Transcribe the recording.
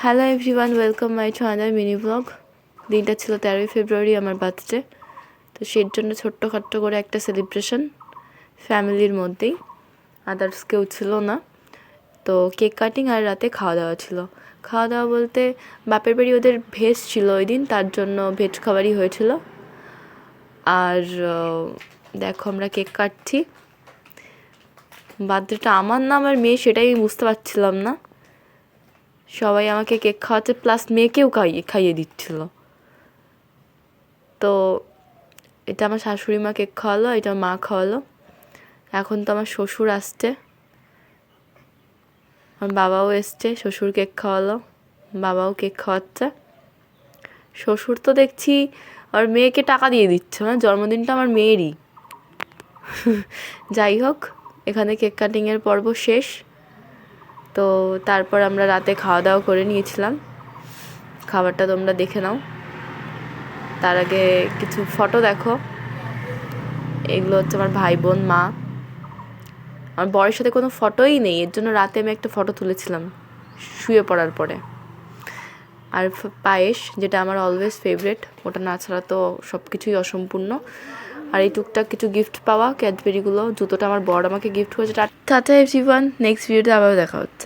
Hello everyone, welcome my to another mini blog. দিনটা ছিল 13ই ফেব্রুয়ারি, আমার বার্থডে। তো সেই জন্য ছোট্টখাট্টো করে একটা সেলিব্রেশন ফ্যামিলির মধ্যেই, আদার্স কেউ ছিল না। তো কেক কাটিং আর রাতে খাওয়া দাওয়া ছিল। খাওয়া দাওয়া বলতে বাপের বাড়ি ওদের ভেজ ছিল ওই দিন, তার জন্য ভেজ খাবারই হয়েছিল। আর দেখো আমরা কেক কাটছি। বার্থডেটা আমার না আমার মেয়ে সেটাই বুঝতে পারছিলাম না। সবাই আমাকে কেক খাওয়াচ্ছে, প্লাস মেয়েকেও খাইয়ে দিচ্ছিল। তো এটা আমার শাশুড়ি মা কেক খাওয়ালো, এটা মা খাওয়ালো। এখন তো আমার শ্বশুর আসছে, আমার বাবাও এসছে, শ্বশুর কেক খাওয়ালো, বাবাও কেক খাওয়াচ্ছে। শ্বশুর তো দেখছি আর মেয়েকে টাকা দিয়ে দিচ্ছে, মানে জন্মদিনটা আমার মেয়েরই। যাই হোক, এখানে কেক কাটিংয়ের পর্ব শেষ। তো তারপর আমরা রাতে খাওয়া দাওয়া করে নিয়েছিলাম। খাবারটা তোমরা দেখে নাও। তার আগে কিছু ফটো দেখো। এগুলো হচ্ছে আমার ভাই বোন, মা। আমার বরের সাথে কোনো ফটোই নেই, এর জন্য রাতে আমি একটা ফটো তুলেছিলাম শুয়ে পড়ার পরে। আর পায়েস, যেটা আমার অলওয়েজ ফেভারিট, ওটা না ছাড়া তো সব কিছুই অসম্পূর্ণ। আর এই টুকটাক কিছু গিফট পাওয়া, ক্যাডবেরিগুলো, জুতোটা আমার বর আমাকে গিফট করেছে। টাটা এভরিওয়ান, নেক্সট ভিডিওতে আবার দেখা হচ্ছে।